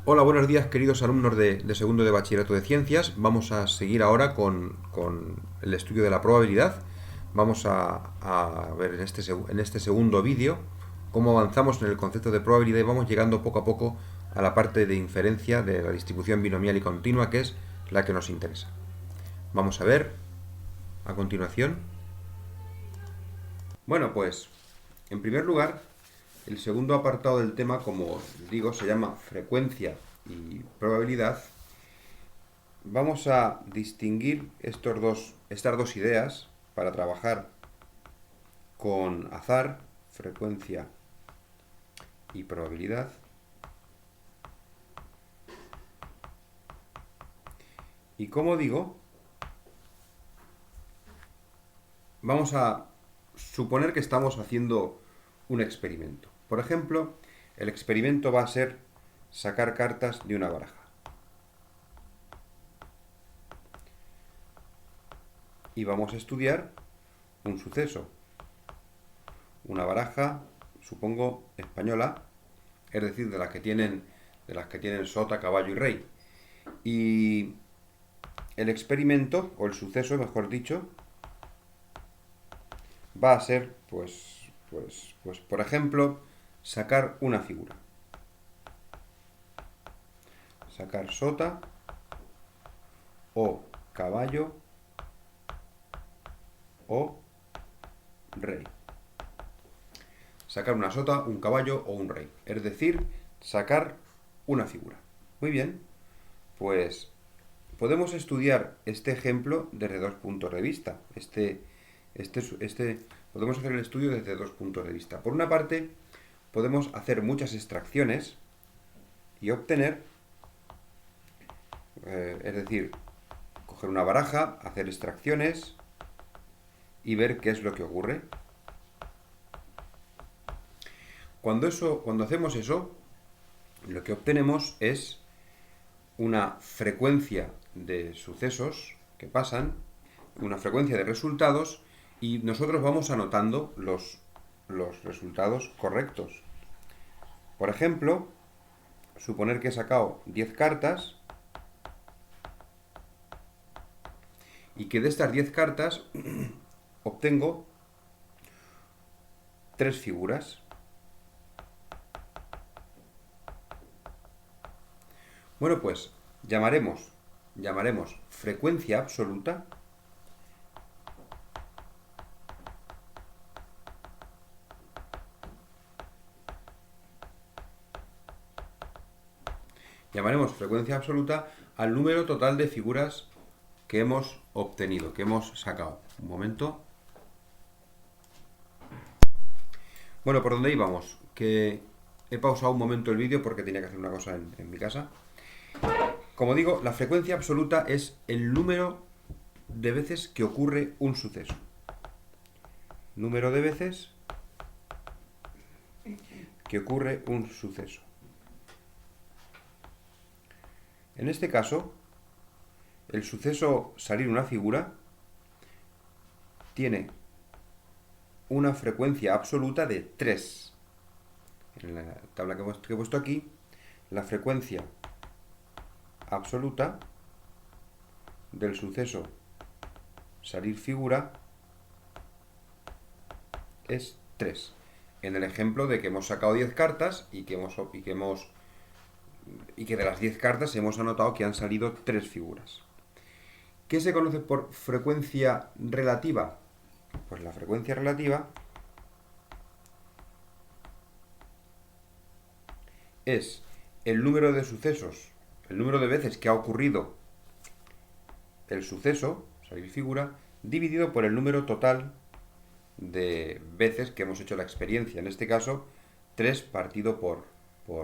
Hola, buenos días queridos alumnos de segundo de Bachillerato de Ciencias. Vamos a seguir ahora con el estudio de la probabilidad. Vamos a ver en este segundo vídeo cómo avanzamos en el concepto de probabilidad y vamos llegando poco a poco a la parte de inferencia de la distribución binomial y continua, que es la que nos interesa. Vamos a ver a continuación. Bueno, pues en primer lugar, el segundo apartado del tema, como digo, se llama frecuencia y probabilidad. Vamos a distinguir estas dos ideas para trabajar con azar, frecuencia y probabilidad. Y como digo, vamos a suponer que estamos haciendo un experimento. Por ejemplo, el experimento va a ser sacar cartas de una baraja. Y vamos a estudiar un suceso. Una baraja, supongo, española, es decir, de las que tienen sota, caballo y rey. Y el experimento, o el suceso, mejor dicho, va a ser, por ejemplo, sacar una figura. Sacar sota o caballo o rey. Sacar una sota, un caballo o un rey. Es decir, sacar una figura. Muy bien, pues podemos estudiar este ejemplo desde dos puntos de vista. Podemos hacer el estudio desde dos puntos de vista. Por una parte, podemos hacer muchas extracciones y obtener, es decir, coger una baraja, hacer extracciones y ver qué es lo que ocurre. Cuando hacemos eso, lo que obtenemos es una frecuencia de sucesos que pasan, una frecuencia de resultados, y nosotros vamos anotando los resultados correctos. Por ejemplo, suponer que he sacado 10 cartas y que de estas 10 cartas obtengo 3 figuras. Bueno, pues llamaremos frecuencia absoluta. Llamaremos frecuencia absoluta al número total de figuras que hemos obtenido, que hemos sacado. Un momento. Bueno, ¿por dónde íbamos? Que he pausado un momento el vídeo porque tenía que hacer una cosa en mi casa. Como digo, la frecuencia absoluta es el número de veces que ocurre un suceso. Número de veces que ocurre un suceso. En este caso, el suceso salir una figura tiene una frecuencia absoluta de 3. En la tabla que he puesto aquí, la frecuencia absoluta del suceso salir figura es 3. En el ejemplo de que hemos sacado 10 cartas y que de las 10 cartas hemos anotado que han salido 3 figuras. ¿Qué se conoce por frecuencia relativa? Pues la frecuencia relativa es el número de sucesos, el número de veces que ha ocurrido el suceso, salir figura, dividido por el número total de veces que hemos hecho la experiencia. En este caso, 3 partido por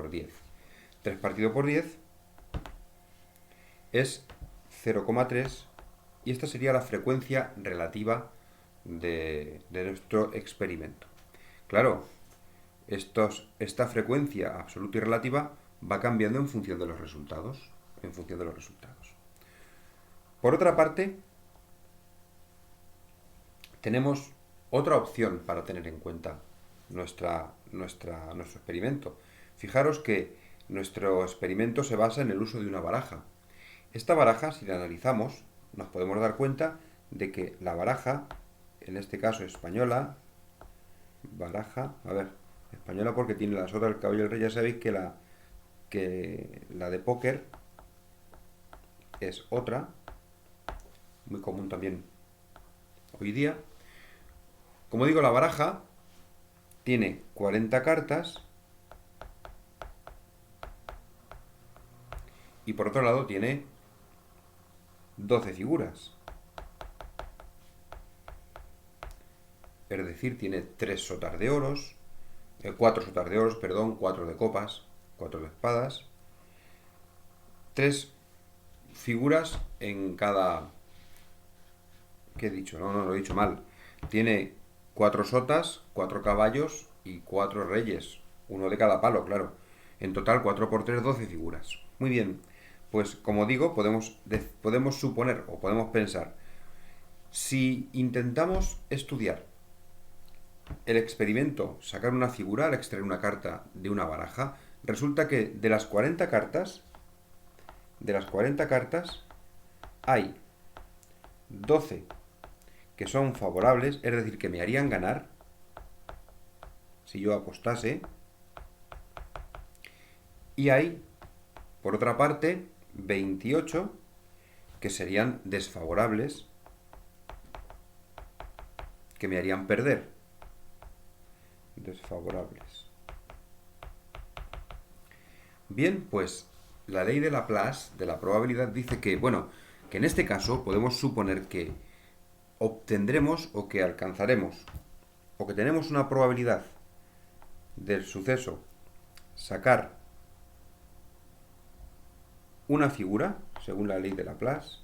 10. 3 partido por 10 es 0,3 y esta sería la frecuencia relativa de nuestro experimento. Claro, esta frecuencia absoluta y relativa va cambiando en función de los resultados. Por otra parte, tenemos otra opción para tener en cuenta nuestro experimento. Fijaros que Nuestro experimento se basa en el uso de una baraja. Esta baraja, si la analizamos, nos podemos dar cuenta de que la baraja, en este caso española, baraja, a ver, española porque tiene la sota, el caballo y el rey, ya sabéis que la de póker es otra, muy común también hoy día. Como digo, la baraja tiene 40 cartas y por otro lado tiene 12 figuras. Es decir, tiene 3 sotas de oros, 4 sotas de oros, perdón, 4 de copas, 4 de espadas, 3 figuras en cada... ¿Qué he dicho? No, lo he dicho mal. Tiene 4 sotas, 4 caballos y 4 reyes. Uno de cada palo, claro. En total, 4 por 3, 12 figuras. Muy bien. Pues como digo, podemos suponer o podemos pensar, si intentamos estudiar el experimento, sacar una figura al extraer una carta de una baraja, resulta que de las 40 cartas, hay 12 que son favorables, es decir, que me harían ganar si yo apostase, y hay, por otra parte, 28 que serían desfavorables, que me harían perder. Desfavorables. Bien, pues la ley de Laplace, de la probabilidad, dice que, bueno, que en este caso podemos suponer que obtendremos o que alcanzaremos o que tenemos una probabilidad del suceso sacar una figura, según la ley de Laplace,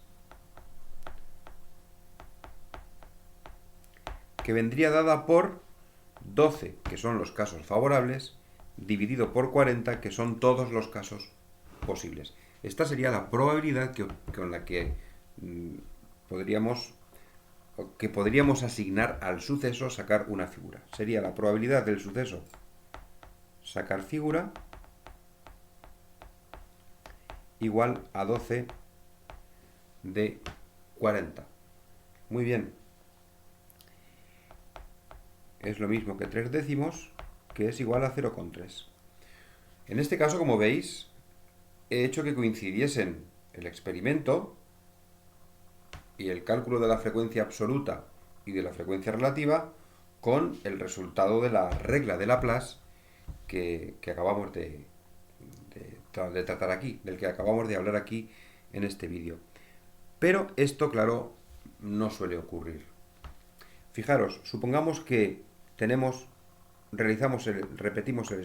que vendría dada por 12, que son los casos favorables, dividido por 40, que son todos los casos posibles. Esta sería la probabilidad con la que podríamos asignar al suceso sacar una figura. Sería la probabilidad del suceso sacar figura igual a 12 de 40. Muy bien. Es lo mismo que 3 décimos, que es igual a 0,3. En este caso, como veis, he hecho que coincidiesen el experimento y el cálculo de la frecuencia absoluta y de la frecuencia relativa con el resultado de la regla de Laplace que acabamos de tratar aquí, del que acabamos de hablar aquí en este vídeo. Pero esto, claro, no suele ocurrir. Fijaros, supongamos que repetimos el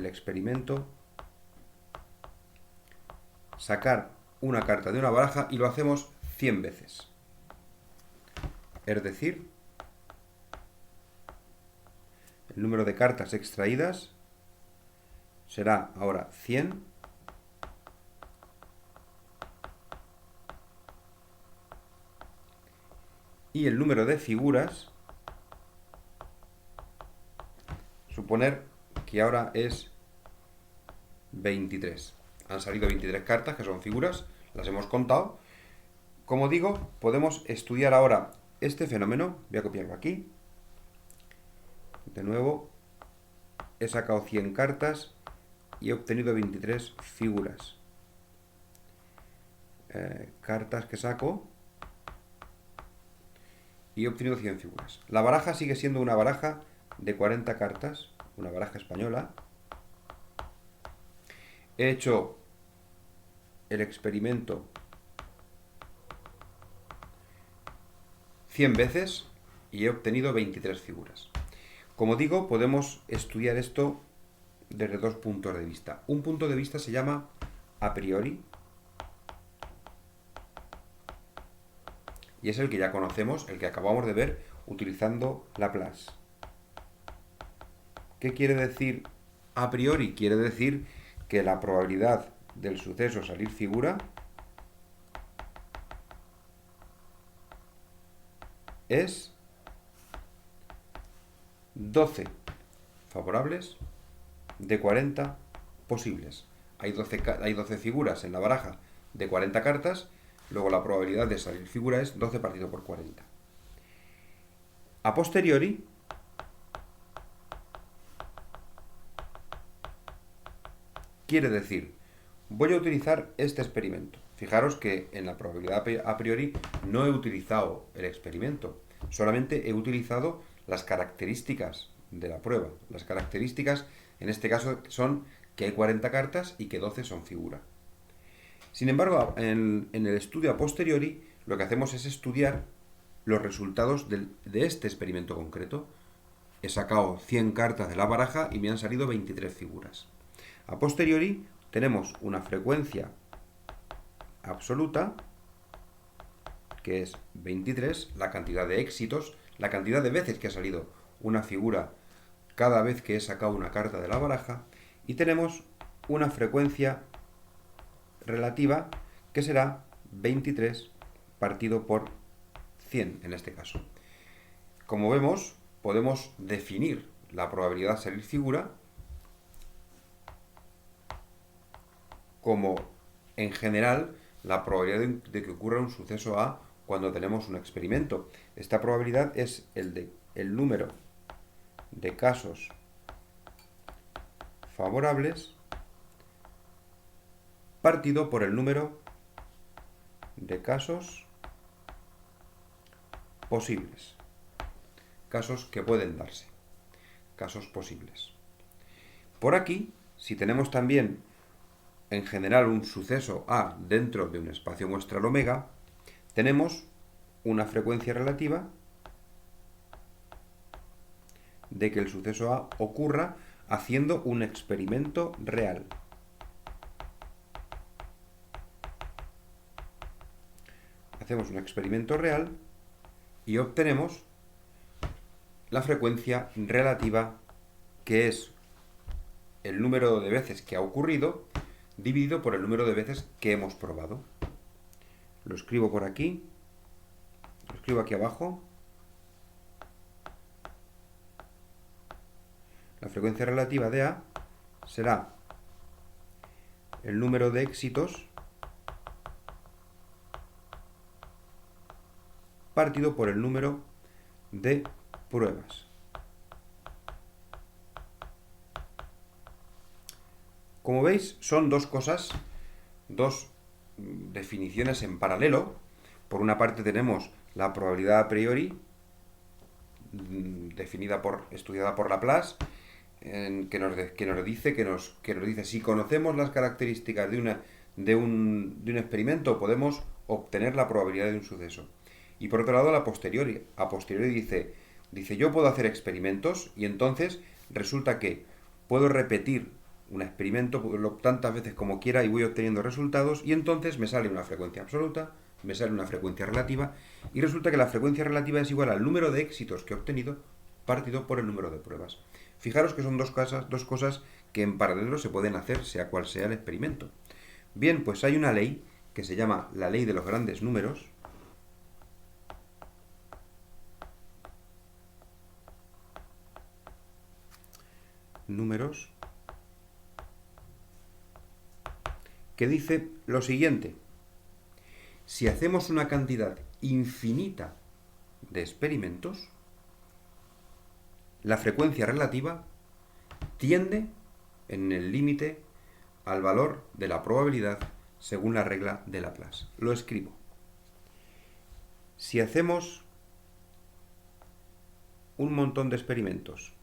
experimento, sacar una carta de una baraja y lo hacemos 100 veces. Es decir, el número de cartas extraídas será ahora 100 y el número de figuras, suponer que ahora es 23. Han salido 23 cartas que son figuras, las hemos contado. Como digo, podemos estudiar ahora este fenómeno. Voy a copiarlo aquí. De nuevo, he sacado 100 cartas y he obtenido 23 figuras. Cartas que saco y he obtenido 100 figuras. La baraja sigue siendo una baraja de 40 cartas, una baraja española. He hecho el experimento 100 veces y he obtenido 23 figuras. Como digo, podemos estudiar esto desde dos puntos de vista. Un punto de vista se llama a priori y es el que ya conocemos, el que acabamos de ver utilizando Laplace. ¿Qué quiere decir a priori? Quiere decir que la probabilidad del suceso salir figura es 12 favorables de 40 posibles. Hay 12 figuras en la baraja de 40 cartas, luego la probabilidad de salir figura es 12 partido por 40. A posteriori, quiere decir, voy a utilizar este experimento. Fijaros que en la probabilidad a priori no he utilizado el experimento, solamente he utilizado las características de la prueba. Las características, en este caso, son que hay 40 cartas y que 12 son figura. Sin embargo, en el estudio a posteriori, lo que hacemos es estudiar los resultados de este experimento concreto. He sacado 100 cartas de la baraja y me han salido 23 figuras. A posteriori, tenemos una frecuencia absoluta, que es 23, la cantidad de éxitos, la cantidad de veces que ha salido una figura cada vez que he sacado una carta de la baraja, y tenemos una frecuencia relativa que será 23 partido por 100 en este caso. Como vemos, podemos definir la probabilidad de salir figura como, en general, la probabilidad de que ocurra un suceso A cuando tenemos un experimento. Esta probabilidad es el número de casos favorables partido por el número de casos posibles. Casos que pueden darse. Casos posibles. Por aquí, si tenemos también en general un suceso A dentro de un espacio muestral omega, tenemos una frecuencia relativa de que el suceso A ocurra haciendo un experimento real. Hacemos un experimento real y obtenemos la frecuencia relativa, que es el número de veces que ha ocurrido dividido por el número de veces que hemos probado. Lo escribo por aquí, lo escribo aquí abajo. La frecuencia relativa de A será el número de éxitos partido por el número de pruebas. Como veis, son dos cosas, dos definiciones en paralelo. Por una parte tenemos la probabilidad a priori, estudiada por Laplace, que nos dice si conocemos las características de un experimento, podemos obtener la probabilidad de un suceso. Y por otro lado, a posteriori dice yo puedo hacer experimentos y entonces resulta que puedo repetir un experimento tantas veces como quiera y voy obteniendo resultados, y entonces me sale una frecuencia absoluta, me sale una frecuencia relativa, y resulta que la frecuencia relativa es igual al número de éxitos que he obtenido partido por el número de pruebas. Fijaros que son dos cosas que en paralelo se pueden hacer, sea cual sea el experimento. Bien, pues hay una ley que se llama la ley de los grandes números, que dice lo siguiente: si hacemos una cantidad infinita de experimentos, la frecuencia relativa tiende en el límite al valor de la probabilidad según la regla de Laplace. Lo escribo. Si hacemos un montón de experimentos,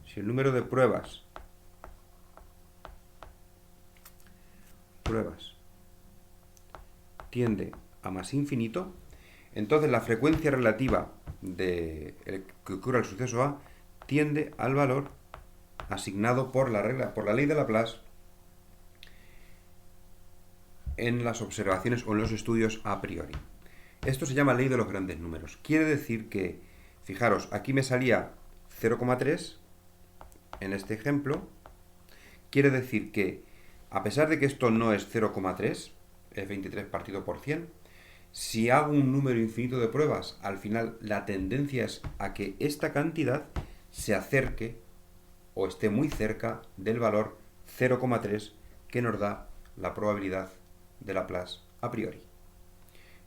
si el número de pruebas tiende a más infinito, entonces la frecuencia relativa que ocurra el suceso A tiende al valor asignado por la ley de Laplace en las observaciones o en los estudios a priori. Esto se llama ley de los grandes números. Quiere decir que, fijaros, aquí me salía 0,3 en este ejemplo. Quiere decir que, a pesar de que esto no es 0,3, es 23 partido por 100, Si hago un número infinito de pruebas, al final la tendencia es a que esta cantidad se acerque o esté muy cerca del valor 0,3 que nos da la probabilidad de Laplace a priori.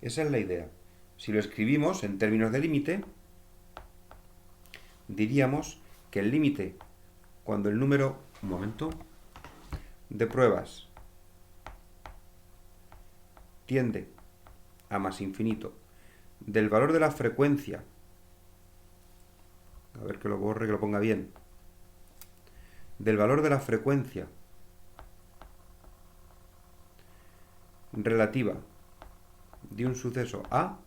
Esa es la idea. Si lo escribimos en términos de límite, diríamos que el límite, cuando el número, un momento, de pruebas tiende a más infinito del valor de la frecuencia, a ver que lo borre, que lo ponga bien, del valor de la frecuencia relativa de un suceso A,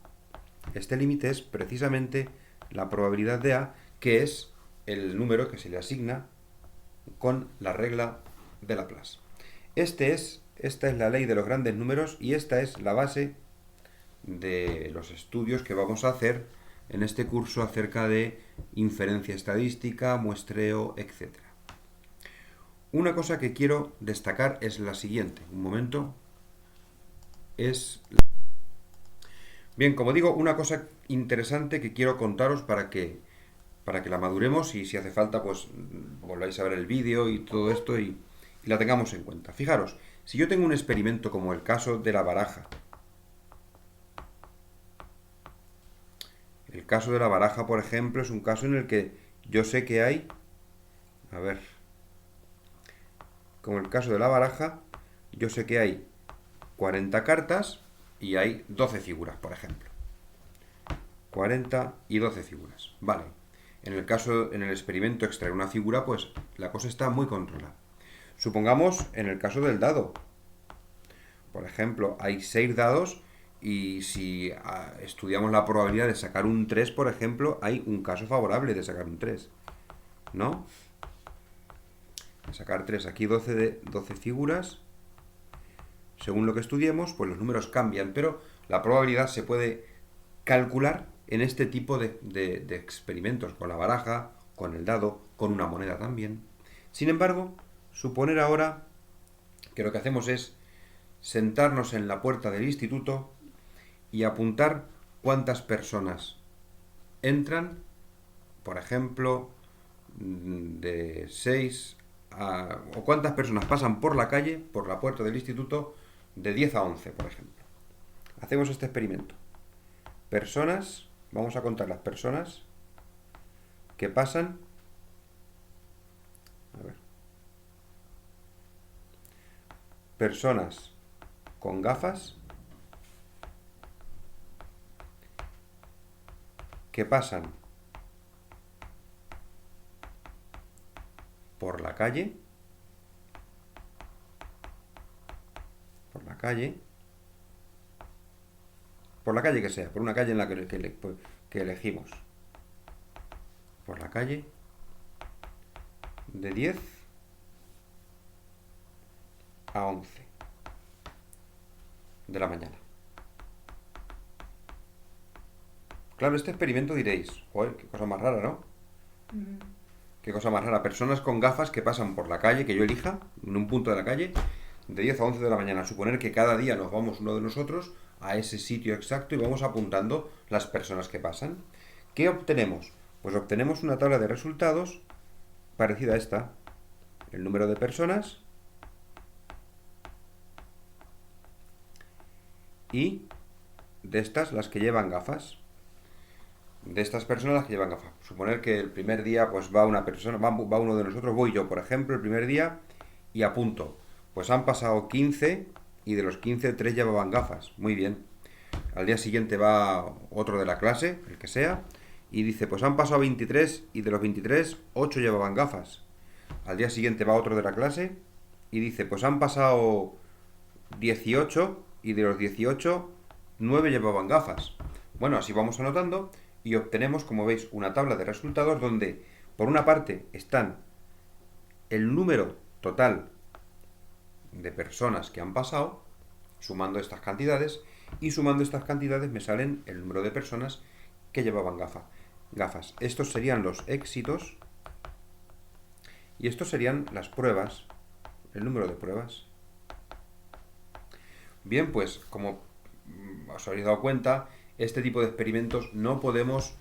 este límite es precisamente la probabilidad de A, que es el número que se le asigna con la regla de Laplace. Esta es la ley de los grandes números y esta es la base de los estudios que vamos a hacer en este curso acerca de inferencia estadística, muestreo, etc. Una cosa que quiero destacar es la siguiente. Un momento. Bien, como digo, una cosa interesante que quiero contaros para que la maduremos y si hace falta, pues volváis a ver el vídeo y todo esto y la tengamos en cuenta. Fijaros, si yo tengo un experimento como el caso de la baraja, el caso de la baraja, por ejemplo, es un caso en el que yo sé que hay, a ver, como el caso de la baraja, yo sé que hay 40 cartas y hay 12 figuras, por ejemplo. 40 y 12 figuras. Vale. En el experimento extraer una figura, pues la cosa está muy controlada. Supongamos en el caso del dado. Por ejemplo, hay 6 dados y si estudiamos la probabilidad de sacar un 3, por ejemplo, hay un caso favorable de sacar un 3. ¿No? Sacar 3. Aquí 12 figuras. Según lo que estudiemos, pues los números cambian, pero la probabilidad se puede calcular en este tipo de experimentos, con la baraja, con el dado, con una moneda también. Sin embargo, suponer ahora que lo que hacemos es sentarnos en la puerta del instituto y apuntar cuántas personas entran, por ejemplo, de 6 o cuántas personas pasan por la calle, por la puerta del instituto, de 10 a 11, por ejemplo. Hacemos este experimento. Personas, vamos a contar las personas que pasan. A ver. Personas con gafas que pasan por la calle, por la calle que sea, por una calle en la que elegimos, por la calle, de 10 a 11 de la mañana. Claro, este experimento diréis, joder, qué cosa más rara, ¿no? Qué cosa más rara. Personas con gafas que pasan por la calle, que yo elija, en un punto de la calle, de 10 a 11 de la mañana. Suponer que cada día nos vamos uno de nosotros a ese sitio exacto y vamos apuntando las personas que pasan. ¿Qué obtenemos? Pues obtenemos una tabla de resultados parecida a esta. El número de personas y de estas las que llevan gafas. De estas personas las que llevan gafas. Suponer que el primer día pues va una persona, va uno de nosotros, voy yo, por ejemplo, el primer día y apunto. Pues han pasado 15 y de los 15, 3 llevaban gafas. Muy bien. Al día siguiente va otro de la clase, el que sea, y dice, pues han pasado 23 y de los 23, 8 llevaban gafas. Al día siguiente va otro de la clase y dice, pues han pasado 18 y de los 18, 9 llevaban gafas. Bueno, así vamos anotando y obtenemos, como veis, una tabla de resultados donde, por una parte, están el número total de personas que han pasado, sumando estas cantidades, y sumando estas cantidades me salen el número de personas que llevaban gafas. Estos serían los éxitos y estos serían las pruebas, el número de pruebas. Bien, pues como os habréis dado cuenta, este tipo de experimentos no podemos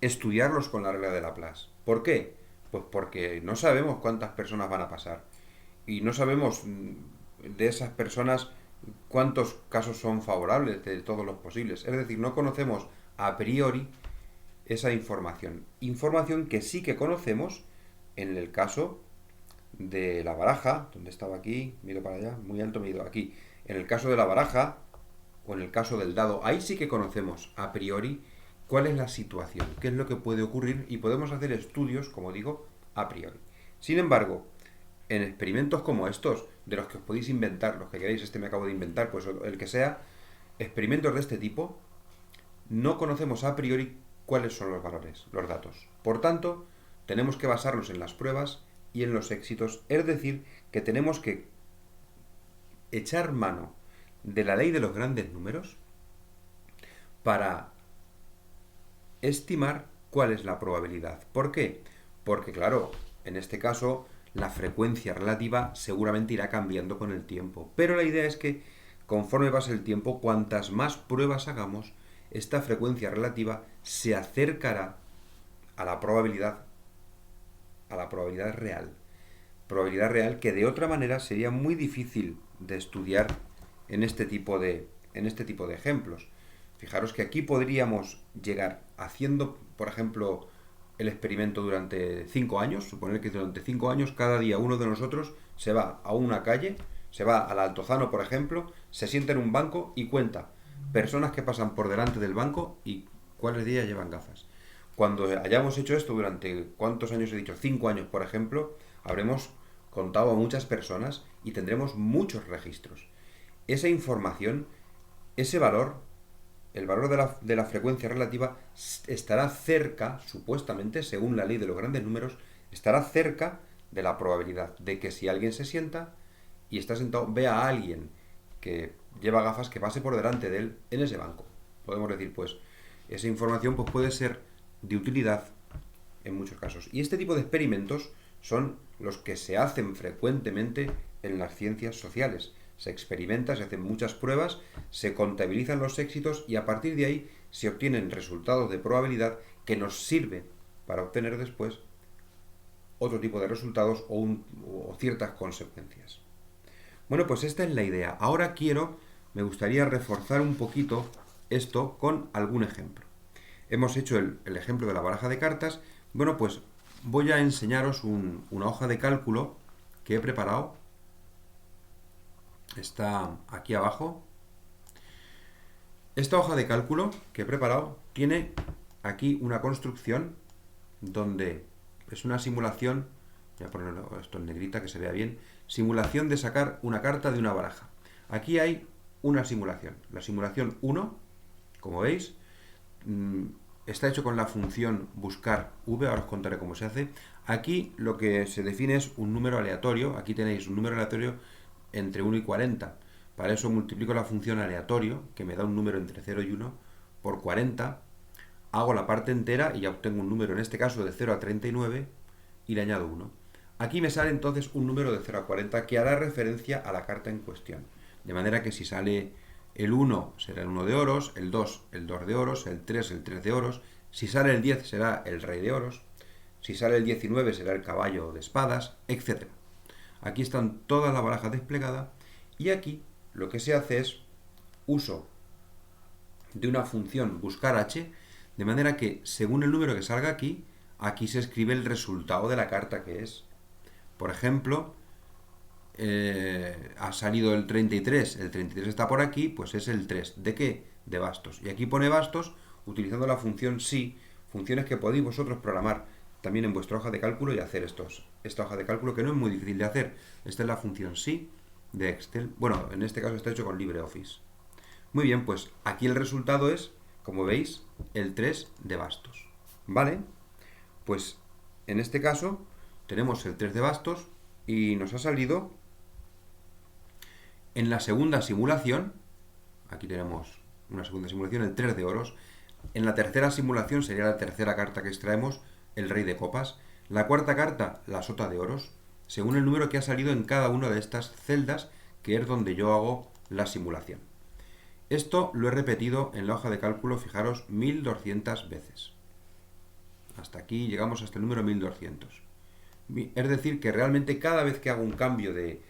estudiarlos con la regla de Laplace. ¿Por qué? Pues porque no sabemos cuántas personas van a pasar. Y no sabemos de esas personas cuántos casos son favorables de todos los posibles. Es decir, no conocemos a priori esa información. Información que sí que conocemos en el caso de la baraja, donde estaba aquí, miro para allá, muy alto me he ido aquí. En el caso de la baraja, o en el caso del dado, ahí sí que conocemos a priori cuál es la situación, qué es lo que puede ocurrir y podemos hacer estudios, como digo, a priori. Sin embargo, en experimentos como estos, de los que os podéis inventar, los que queréis, este me acabo de inventar, pues el que sea, experimentos de este tipo, no conocemos a priori cuáles son los valores, los datos. Por tanto, tenemos que basarnos en las pruebas y en los éxitos, es decir, que tenemos que echar mano de la ley de los grandes números para estimar cuál es la probabilidad. ¿Por qué? Porque, claro, en este caso la frecuencia relativa seguramente irá cambiando con el tiempo. Pero la idea es que conforme pase el tiempo, cuantas más pruebas hagamos, esta frecuencia relativa se acercará a la probabilidad real. Probabilidad real que de otra manera sería muy difícil de estudiar en este tipo de ejemplos. Fijaros que aquí podríamos llegar haciendo, por ejemplo, el experimento durante 5 años, suponer que durante 5 años cada día uno de nosotros se va a una calle, se va al Altozano, por ejemplo, se sienta en un banco y cuenta personas que pasan por delante del banco y cuáles de ellas llevan gafas. Cuando hayamos hecho esto durante, ¿cuántos años he dicho? 5 años, por ejemplo, habremos contado a muchas personas y tendremos muchos registros. Esa información, ese valor, el valor de la frecuencia relativa, estará cerca, supuestamente, según la ley de los grandes números, estará cerca de la probabilidad de que si alguien se sienta y está sentado, vea a alguien que lleva gafas que pase por delante de él en ese banco. Podemos decir, pues, esa información pues, puede ser de utilidad en muchos casos. Y este tipo de experimentos son los que se hacen frecuentemente en las ciencias sociales. Se experimenta, se hacen muchas pruebas, se contabilizan los éxitos y a partir de ahí se obtienen resultados de probabilidad que nos sirven para obtener después otro tipo de resultados o ciertas consecuencias. Bueno, pues esta es la idea. Ahora me gustaría reforzar un poquito esto con algún ejemplo. Hemos hecho el ejemplo de la baraja de cartas. Bueno, pues voy a enseñaros una hoja de cálculo que he preparado. Está aquí abajo. Esta hoja de cálculo que he preparado tiene aquí una construcción donde es una simulación, voy a ponerlo esto en negrita que se vea bien, simulación de sacar una carta de una baraja. Aquí hay una simulación, la simulación 1, como veis, está hecho con la función buscar v, ahora os contaré cómo se hace. Aquí lo que se define es un número aleatorio, aquí tenéis un número aleatorio entre 1 y 40. Para eso multiplico la función aleatorio, que me da un número entre 0 y 1, por 40, hago la parte entera y ya obtengo un número, en este caso de 0 a 39, y le añado 1. Aquí me sale entonces un número de 0 a 40 que hará referencia a la carta en cuestión. De manera que si sale el 1 será el 1 de oros, el 2 el 2 de oros, el 3 el 3 de oros, si sale el 10 será el rey de oros, si sale el 19 será el caballo de espadas, etc. Aquí están toda la baraja desplegada y aquí lo que se hace es uso de una función buscar h, de manera que según el número que salga aquí, aquí se escribe el resultado de la carta que es. Por ejemplo, ha salido el 33 está por aquí, pues es el 3. ¿De qué? De bastos. Y aquí pone bastos utilizando la función si, funciones que podéis vosotros programar también en vuestra hoja de cálculo y hacer esta hoja de cálculo que no es muy difícil de hacer. Esta es la función si de Excel. Bueno, en este caso está hecho con LibreOffice. Muy bien, pues aquí el resultado es, como veis, el 3 de bastos. ¿Vale? Pues en este caso tenemos el 3 de bastos y nos ha salido en la segunda simulación, aquí tenemos una segunda simulación, el 3 de oros. En la tercera simulación sería la tercera carta que extraemos, el rey de copas. La cuarta carta, la sota de oros, según el número que ha salido en cada una de estas celdas, que es donde yo hago la simulación. Esto lo he repetido en la hoja de cálculo, fijaros, 1200 veces. Hasta aquí llegamos hasta el número 1200. Es decir, que realmente cada vez que hago un cambio de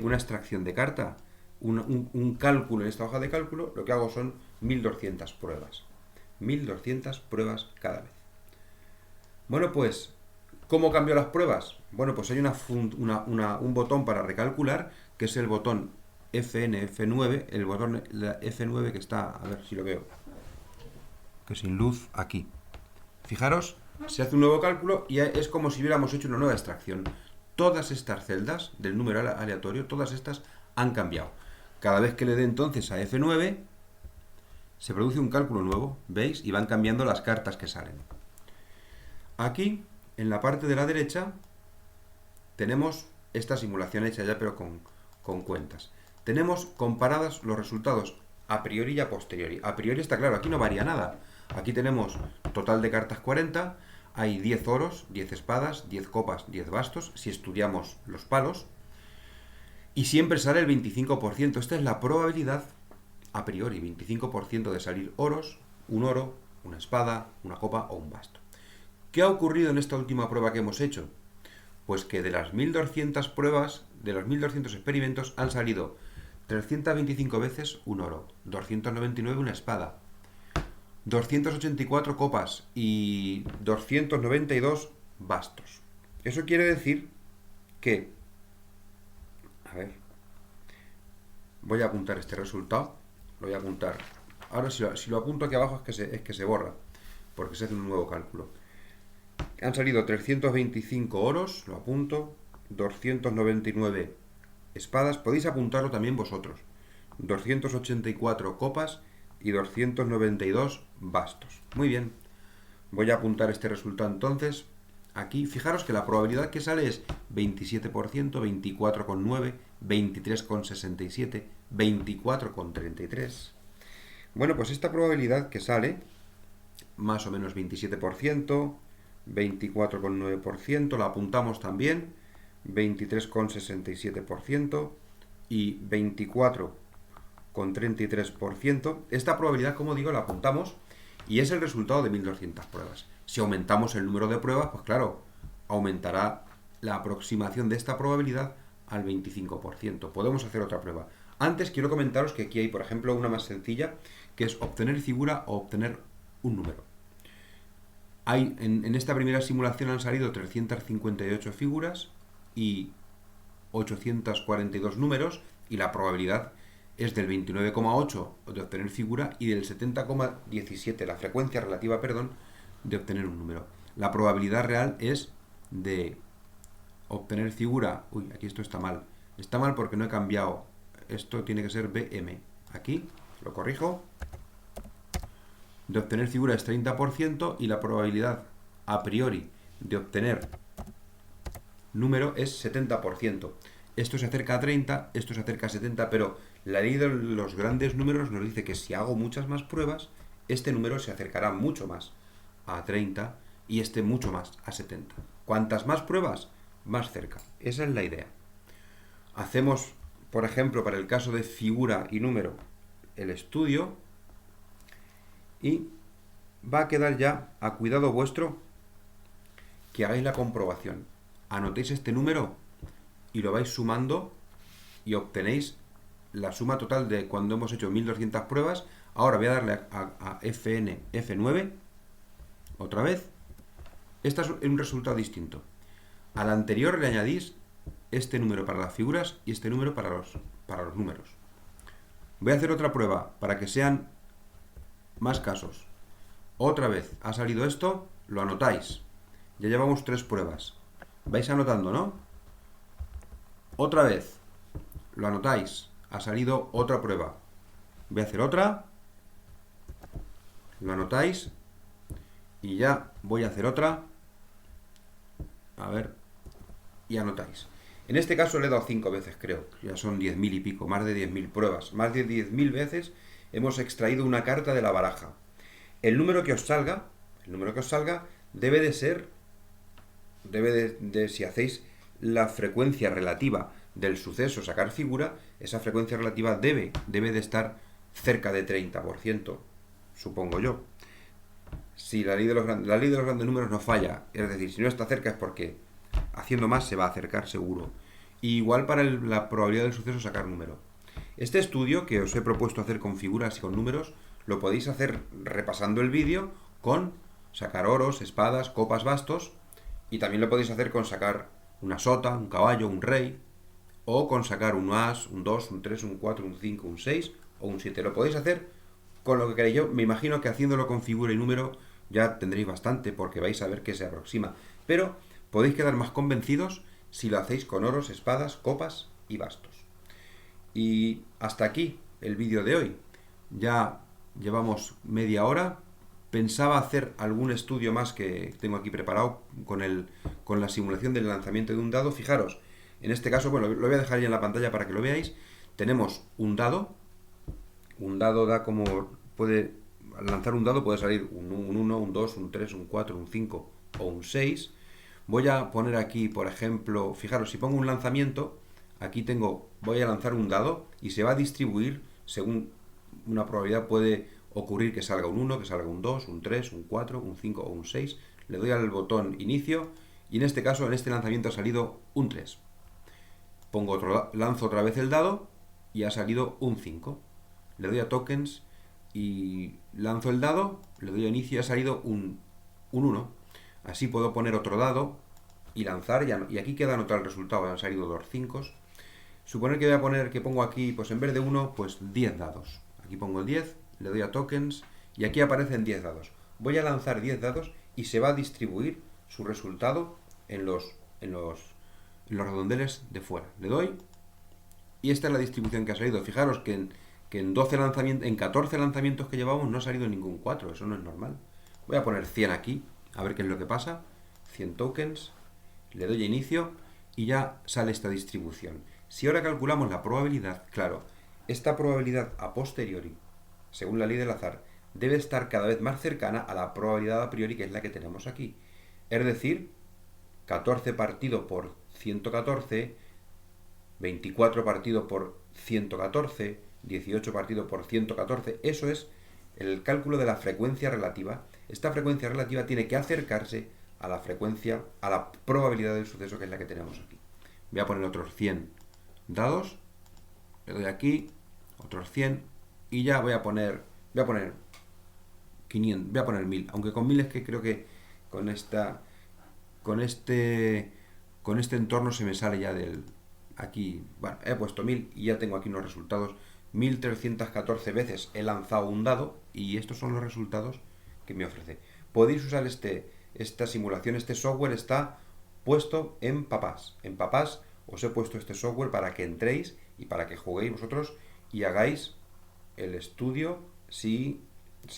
una extracción de carta, un cálculo en esta hoja de cálculo, lo que hago son 1200 pruebas. 1200 pruebas cada vez. Bueno, pues, ¿cómo cambio las pruebas? Bueno, pues hay un botón para recalcular, que es el botón FN, F9, el botón F9 que está, a ver si lo veo, que sin luz, aquí. Fijaros, se hace un nuevo cálculo y es como si hubiéramos hecho una nueva extracción. Todas estas celdas del número aleatorio, todas estas han cambiado. Cada vez que le dé entonces a F9, se produce un cálculo nuevo, ¿veis? Y van cambiando las cartas que salen. Aquí, en la parte de la derecha, tenemos esta simulación hecha ya, pero con cuentas. Tenemos comparadas los resultados a priori y a posteriori. A priori está claro, aquí no varía nada. Aquí tenemos total de cartas 40, hay 10 oros, 10 espadas, 10 copas, 10 bastos, si estudiamos los palos, y siempre sale el 25%. Esta es la probabilidad a priori, 25% de salir oros, un oro, una espada, una copa o un basto. ¿Qué ha ocurrido en esta última prueba que hemos hecho? Pues que de las 1200 pruebas, de los 1200 experimentos, han salido 325 veces un oro, 299 una espada, 284 copas y 292 bastos. Eso quiere decir que, a ver, voy a apuntar este resultado, lo voy a apuntar. Ahora si lo apunto aquí abajo es que se borra, porque se hace un nuevo cálculo. Han salido 325 oros, lo apunto, 299 espadas, podéis apuntarlo también vosotros, 284 copas y 292 bastos. Muy bien, voy a apuntar este resultado entonces aquí. Fijaros que la probabilidad que sale es 27%, 24,9, 23,67, 24,33. Bueno, pues esta probabilidad que sale, más o menos 27%, 24,9%, la apuntamos también, 23,67% y 24,33%. Esta probabilidad, como digo, la apuntamos y es el resultado de 1200 pruebas. Si aumentamos el número de pruebas, pues claro, aumentará la aproximación de esta probabilidad al 25%. Podemos hacer otra prueba. Antes quiero comentaros que aquí hay, por ejemplo, una más sencilla, que es obtener figura o obtener un número. En esta primera simulación han salido 358 figuras y 842 números, y la probabilidad es del 29,8 de obtener figura y del 70,17, la frecuencia relativa, perdón, de obtener un número. La probabilidad real es de obtener figura. Uy, aquí esto está mal. Está mal porque no he cambiado. Esto tiene que ser BM. Aquí, lo corrijo. De obtener figura es 30% y la probabilidad a priori de obtener número es 70%. Esto se acerca a 30, esto se acerca a 70, pero la ley de los grandes números nos dice que si hago muchas más pruebas, este número se acercará mucho más a 30 y este mucho más a 70. Cuantas más pruebas, más cerca. Esa es la idea. Hacemos, por ejemplo, para el caso de figura y número, el estudio y va a quedar ya a cuidado vuestro que hagáis la comprobación. Anotéis este número y lo vais sumando y obtenéis la suma total de cuando hemos hecho 1200 pruebas. Ahora voy a darle a FN, F9, otra vez. Este es un resultado distinto. Al anterior le añadís este número para las figuras y este número para los números. Voy a hacer otra prueba para que sean más casos. Otra vez ha salido esto, lo anotáis. Ya llevamos 3 pruebas. Vais anotando, ¿no? Otra vez, lo anotáis. Ha salido otra prueba. Voy a hacer otra. Lo anotáis. Y ya voy a hacer otra. A ver. Y anotáis. En este caso le he dado 5 veces, creo. Ya son 10.000 y pico. Más de 10.000 pruebas. Más de 10.000 veces hemos extraído una carta de la baraja. El número que os salga debe de ser, si hacéis la frecuencia relativa del suceso sacar figura, esa frecuencia relativa debe de estar cerca de 30%, supongo yo. Si la ley de los grandes números no falla, es decir, si no está cerca es porque haciendo más se va a acercar seguro. Y igual para la probabilidad del suceso sacar número. Este estudio que os he propuesto hacer con figuras y con números, lo podéis hacer repasando el vídeo con sacar oros, espadas, copas, bastos, y también lo podéis hacer con sacar una sota, un caballo, un rey, o con sacar un as, un 2, un 3, un 4, un 5, un 6 o un 7. Lo podéis hacer con lo que queréis. Yo me imagino que haciéndolo con figura y número ya tendréis bastante porque vais a ver que se aproxima. Pero podéis quedar más convencidos si lo hacéis con oros, espadas, copas y bastos. Y hasta aquí el vídeo de hoy. Ya llevamos media hora. Pensaba hacer algún estudio más que tengo aquí preparado con la simulación del lanzamiento de un dado. Fijaros, en este caso, bueno, lo voy a dejar ya en la pantalla para que lo veáis. Tenemos un dado. Un dado da como... al lanzar un dado puede salir un 1, un 2, un 3, un 4, un 5 o un 6. Voy a poner aquí, por ejemplo, fijaros, si pongo un lanzamiento, aquí voy a lanzar un dado y se va a distribuir según una probabilidad. Puede ocurrir que salga un 1, que salga un 2, un 3, un 4, un 5 o un 6. Le doy al botón inicio y en este caso, en este lanzamiento ha salido un 3. Lanzo otra vez el dado y ha salido un 5. Le doy a tokens y lanzo el dado, le doy a inicio y ha salido un 1. Así puedo poner otro dado y lanzar, y aquí queda anotado el resultado, han salido 2 5. Suponer que pongo aquí, pues en vez de 1, pues 10 dados. Aquí pongo el 10, le doy a tokens y aquí aparecen 10 dados. Voy a lanzar 10 dados y se va a distribuir su resultado en los redondeles de fuera. Le doy y esta es la distribución que ha salido. Fijaros que en 14 lanzamientos que llevamos no ha salido ningún 4, eso no es normal. Voy a poner 100 aquí, a ver qué es lo que pasa. 100 tokens, le doy a inicio y ya sale esta distribución. Si ahora calculamos la probabilidad, claro, esta probabilidad a posteriori, según la ley del azar, debe estar cada vez más cercana a la probabilidad a priori, que es la que tenemos aquí. Es decir, 14 partido por 114, 24 partido por 114, 18 partido por 114, eso es el cálculo de la frecuencia relativa. Esta frecuencia relativa tiene que acercarse a la frecuencia, a la probabilidad del suceso, que es la que tenemos aquí. Voy a poner otros 100 dados, le doy aquí, otros 100, y ya voy a poner 500, voy a poner 1000, aunque con 1000 es que creo que con este entorno se me sale ya del... Aquí, bueno, he puesto 1000 y ya tengo aquí unos resultados. 1314 veces he lanzado un dado y estos son los resultados que me ofrece. Podéis usar esta simulación, este software está puesto en Papás. En Papás os he puesto este software para que entréis y para que juguéis vosotros y hagáis el estudio si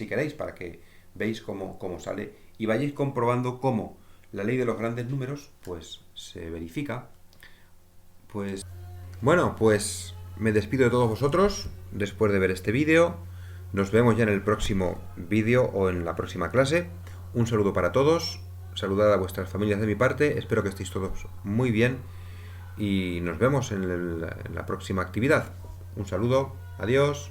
queréis, para que veáis cómo sale y vayáis comprobando cómo la ley de los grandes números pues se verifica. Pues bueno, pues me despido de todos vosotros después de ver este vídeo. Nos vemos ya en el próximo vídeo o en la próxima clase. Un saludo para todos. Saludad a vuestras familias de mi parte. Espero que estéis todos muy bien. Y nos vemos en la próxima actividad. Un saludo. Adiós.